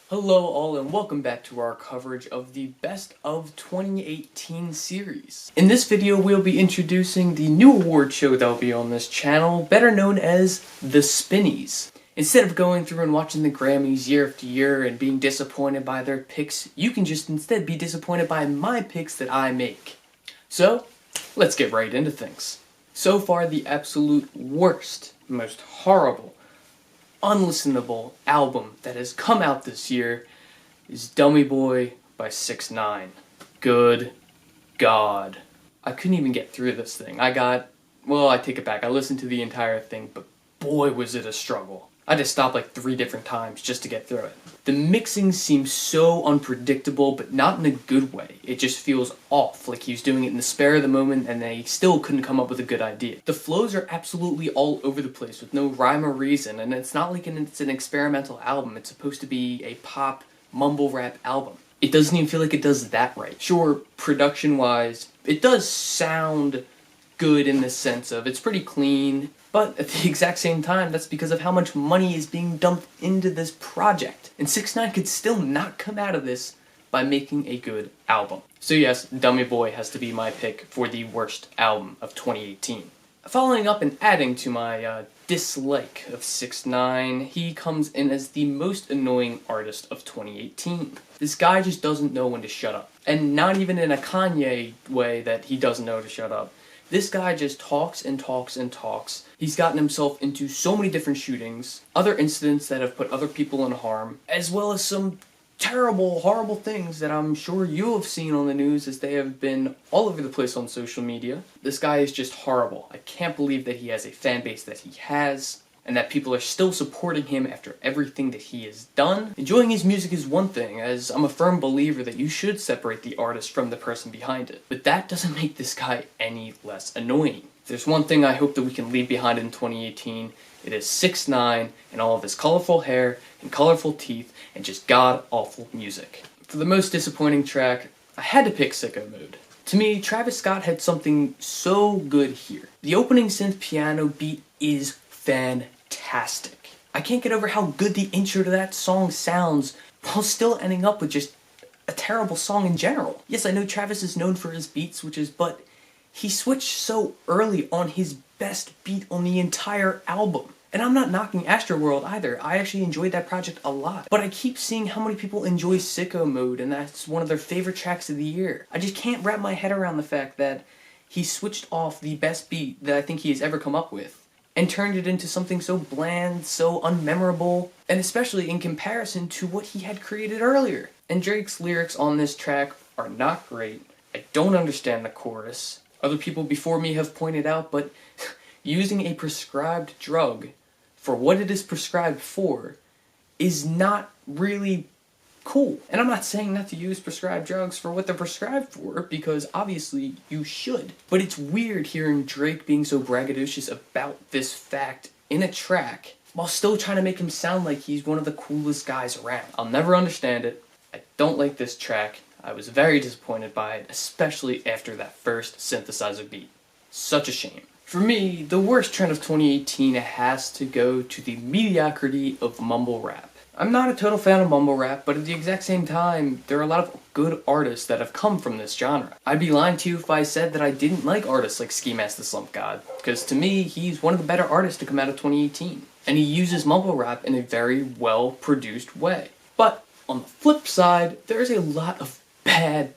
Hello all and welcome back to our coverage of the Best of 2018 series. In this video we'll be introducing the new award show that will be on this channel, better known as the Spinnies. Instead of going through and watching the Grammys year after year and being disappointed by their picks, you can just instead be disappointed by my picks that I make. So, let's get right into things. So far the absolute worst, most horrible, unlistenable album that has come out this year is Dummy Boy by 6ix9ine. Good God. I couldn't even get through this thing. I take it back. I listened to the entire thing, but boy was it a struggle. I had to stop like 3 different times just to get through it. The mixing seems so unpredictable, but not in a good way. It just feels off, like he was doing it in the spare of the moment and they still couldn't come up with a good idea. The flows are absolutely all over the place with no rhyme or reason, and it's not like it's an experimental album. It's supposed to be a pop, mumble rap album. It doesn't even feel like it does that right. Sure, production-wise, it does sound good in the sense of it's pretty clean, but at the exact same time, that's because of how much money is being dumped into this project. And 6ix9ine could still not come out of this by making a good album. So yes, Dummy Boy has to be my pick for the worst album of 2018. Following up and adding to my dislike of 6ix9ine, he comes in as the most annoying artist of 2018. This guy just doesn't know when to shut up. And not even in a Kanye way that he doesn't know to shut up. This guy just talks and talks and talks. He's gotten himself into so many different shootings, other incidents that have put other people in harm, as well as some terrible, horrible things that I'm sure you have seen on the news as they have been all over the place on social media. This guy is just horrible. I can't believe that he has a fan base that he has, and that people are still supporting him after everything that he has done. Enjoying his music is one thing, as I'm a firm believer that you should separate the artist from the person behind it. But that doesn't make this guy any less annoying. If there's one thing I hope that we can leave behind in 2018, it is 6ix9ine and all of his colorful hair and colorful teeth and just god-awful music. For the most disappointing track, I had to pick Sicko Mode. To me, Travis Scott had something so good here. The opening synth piano beat is fantastic. I can't get over how good the intro to that song sounds while still ending up with just a terrible song in general. Yes, I know Travis is known for his beats, but he switched so early on his best beat on the entire album. And I'm not knocking Astroworld either. I actually enjoyed that project a lot. But I keep seeing how many people enjoy Sicko Mode and that's one of their favorite tracks of the year. I just can't wrap my head around the fact that he switched off the best beat that I think he has ever come up with and turned it into something so bland, so unmemorable, and especially in comparison to what he had created earlier. And Drake's lyrics on this track are not great. I don't understand the chorus. Other people before me have pointed out, but using a prescribed drug for what it is prescribed for is not really cool. And I'm not saying not to use prescribed drugs for what they're prescribed for, because obviously you should. But it's weird hearing Drake being so braggadocious about this fact in a track while still trying to make him sound like he's one of the coolest guys around. I'll never understand it. I don't like this track. I was very disappointed by it, especially after that first synthesizer beat. Such a shame. For me, the worst trend of 2018 has to go to the mediocrity of mumble rap. I'm not a total fan of mumble rap, but at the exact same time, there are a lot of good artists that have come from this genre. I'd be lying to you if I said that I didn't like artists like Ski Mask the Slump God, because to me, he's one of the better artists to come out of 2018. And he uses mumble rap in a very well-produced way. But on the flip side, there's a lot of bad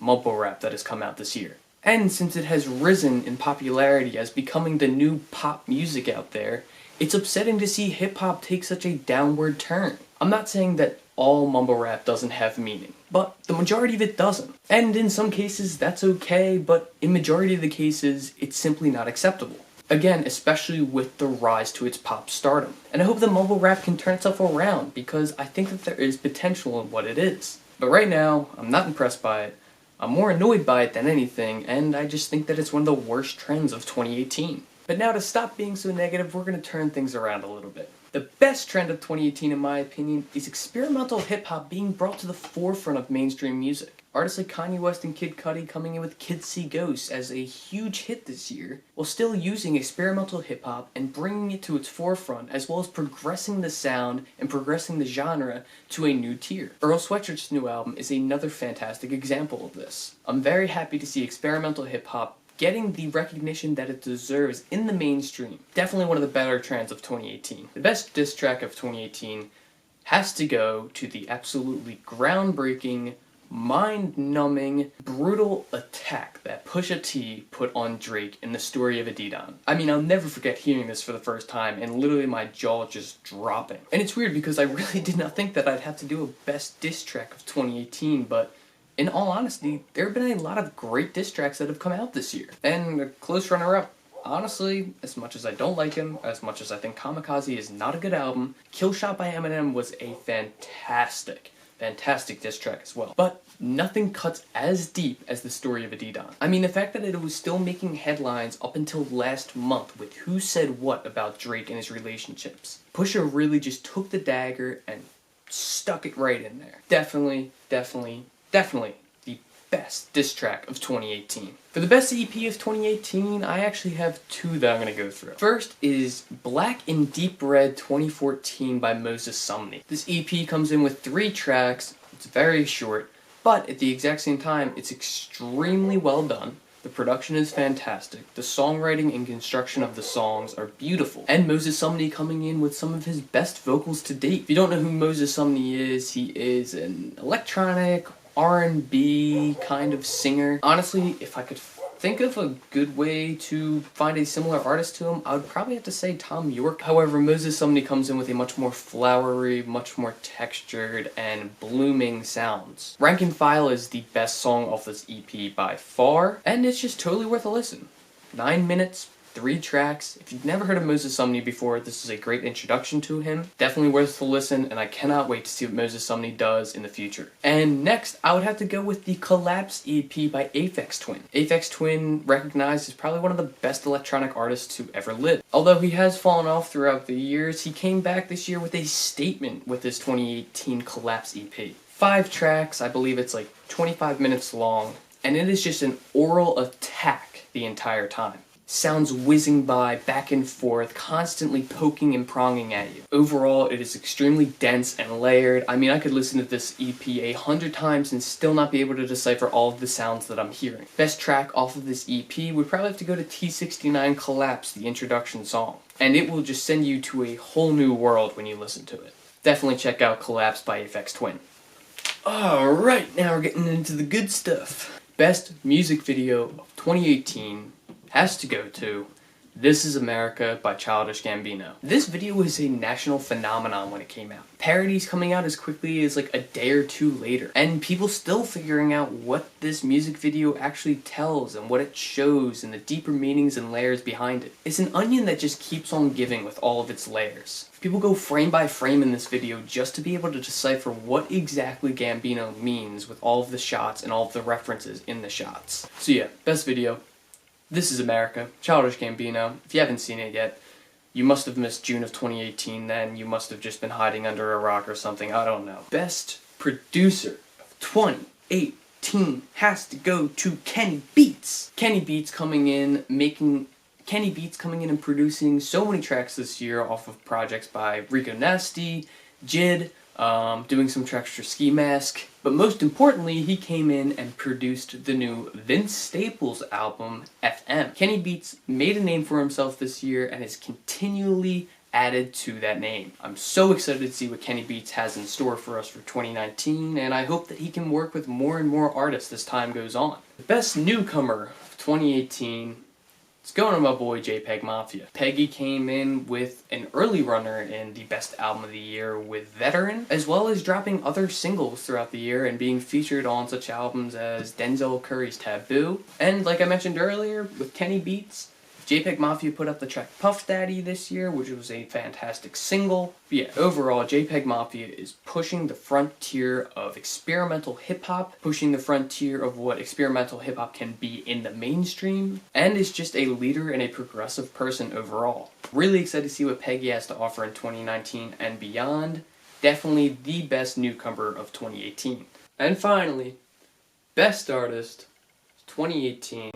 mumble rap that has come out this year. And since it has risen in popularity as becoming the new pop music out there, it's upsetting to see hip-hop take such a downward turn. I'm not saying that all mumble rap doesn't have meaning, but the majority of it doesn't. And in some cases, that's okay, but in majority of the cases, it's simply not acceptable. Again, especially with the rise to its pop stardom. And I hope that mumble rap can turn itself around, because I think that there is potential in what it is. But right now, I'm not impressed by it. I'm more annoyed by it than anything, and I just think that it's one of the worst trends of 2018. But now to stop being so negative, we're going to turn things around a little bit. The best trend of 2018 in my opinion is experimental hip-hop being brought to the forefront of mainstream music. Artists like Kanye West and Kid Cudi coming in with Kids See Ghosts as a huge hit this year, while still using experimental hip-hop and bringing it to its forefront, as well as progressing the sound and progressing the genre to a new tier. Earl Sweatshirt's new album is another fantastic example of this. I'm very happy to see experimental hip-hop getting the recognition that it deserves in the mainstream. Definitely one of the better trends of 2018. The best diss track of 2018 has to go to the absolutely groundbreaking, mind-numbing, brutal attack that Pusha T put on Drake in The Story of Adidon. I mean, I'll never forget hearing this for the first time and literally my jaw just dropping. And it's weird because I really did not think that I'd have to do a best diss track of 2018, but in all honesty, there have been a lot of great diss tracks that have come out this year. And a close runner-up, honestly, as much as I don't like him, as much as I think Kamikaze is not a good album, Killshot by Eminem was a fantastic diss track as well. But nothing cuts as deep as The Story of Adidon. I mean, the fact that it was still making headlines up until last month with who said what about Drake and his relationships. Pusha really just took the dagger and stuck it right in there. Definitely the best diss track of 2018. For the best EP of 2018, I actually have two that I'm going to go through. First is Black in Deep Red 2014 by Moses Sumney. This EP comes in with 3 tracks, it's very short, but at the exact same time, it's extremely well done. The production is fantastic, the songwriting and construction of the songs are beautiful, and Moses Sumney coming in with some of his best vocals to date. If you don't know who Moses Sumney is, he is an electronic R&B kind of singer. Honestly, if I could think of a good way to find a similar artist to him, I would probably have to say Tom York. However, Moses Sumney comes in with a much more flowery, much more textured, and blooming sounds. Rank and File is the best song off this EP by far, and it's just totally worth a listen. 9 minutes, 3 tracks. If you've never heard of Moses Sumney before, this is a great introduction to him. Definitely worth a listen, and I cannot wait to see what Moses Sumney does in the future. And next, I would have to go with the Collapse EP by Aphex Twin. Aphex Twin, recognized as probably one of the best electronic artists to ever live. Although he has fallen off throughout the years, he came back this year with a statement with his 2018 Collapse EP. 5 tracks, I believe it's like 25 minutes long, and it is just an oral attack the entire time. Sounds whizzing by, back and forth, constantly poking and pronging at you. Overall, it is extremely dense and layered. I mean, I could listen to this EP 100 times and still not be able to decipher all of the sounds that I'm hearing. Best track off of this EP would probably have to go to T69 Collapse, the introduction song. And it will just send you to a whole new world when you listen to it. Definitely check out Collapse by Aphex Twin. Alright, now we're getting into the good stuff. Best music video of 2018 has to go to This Is America by Childish Gambino. This video was a national phenomenon when it came out. Parodies coming out as quickly as like a day or 2 later, and people still figuring out what this music video actually tells and what it shows and the deeper meanings and layers behind it. It's an onion that just keeps on giving with all of its layers. People go frame by frame in this video just to be able to decipher what exactly Gambino means with all of the shots and all of the references in the shots. So yeah, best video. This Is America, Childish Gambino. If you haven't seen it yet, you must have missed June of 2018 then. You must have just been hiding under a rock or something. I don't know. Best producer of 2018 has to go to Kenny Beats. Kenny Beats coming in and producing so many tracks this year off of projects by Rico Nasty, Jid, doing some tracks for Ski Mask, but most importantly, he came in and produced the new Vince Staples album, FM. Kenny Beats made a name for himself this year and has continually added to that name. I'm so excited to see what Kenny Beats has in store for us for 2019, and I hope that he can work with more and more artists as time goes on. The best newcomer of 2018, it's going to my boy JPEG Mafia. Peggy came in with an early runner in the best album of the year with Veteran, as well as dropping other singles throughout the year and being featured on such albums as Denzel Curry's Taboo. And like I mentioned earlier, with Kenny Beats, JPEG Mafia put up the track Puff Daddy this year, which was a fantastic single. But yeah, overall, JPEG Mafia is pushing the frontier of experimental hip-hop, pushing the frontier of what experimental hip-hop can be in the mainstream, and is just a leader and a progressive person overall. Really excited to see what Peggy has to offer in 2019 and beyond. Definitely the best newcomer of 2018. And finally, Best artist 2018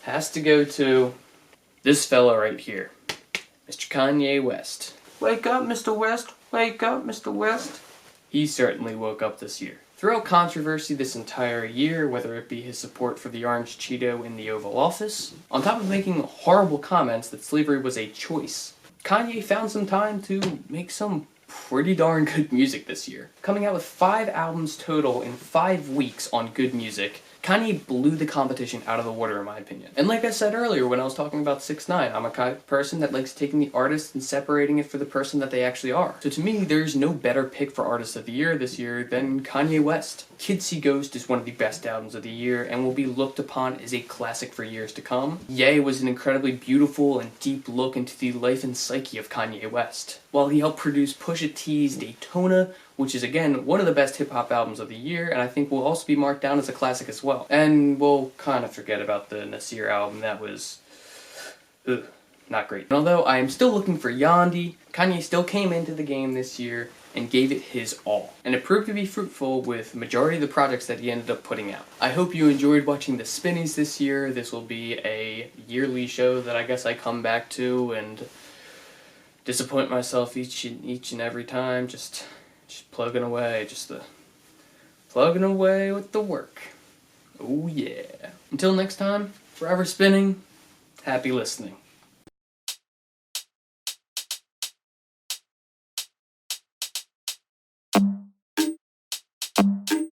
has to go to this fella right here, Mr. Kanye West. Wake up, Mr. West. Wake up, Mr. West. He certainly woke up this year. Throughout controversy this entire year, whether it be his support for the Orange Cheeto in the Oval Office, on top of making horrible comments that slavery was a choice, Kanye found some time to make some pretty darn good music this year. Coming out with 5 albums total in 5 weeks on good music, Kanye blew the competition out of the water in my opinion. And like I said earlier when I was talking about 6ix9ine, I'm a kind of person that likes taking the artist and separating it for the person that they actually are. So to me, there's no better pick for Artist of the Year this year than Kanye West. Kids See Ghost is one of the best albums of the year and will be looked upon as a classic for years to come. Ye was an incredibly beautiful and deep look into the life and psyche of Kanye West. While he helped produce Pusha T's Daytona, which is again one of the best hip-hop albums of the year, and I think will also be marked down as a classic as well. And we'll kind of forget about the Nasir album, that was not great. And although I am still looking for Yandhi, Kanye still came into the game this year and gave it his all. And it proved to be fruitful with majority of the projects that he ended up putting out. I hope you enjoyed watching the Spinnies this year. This will be a yearly show that I guess I come back to and disappoint myself each and every time, just plugging away, plugging away with the work. Oh yeah. Until next time, forever spinning, happy listening.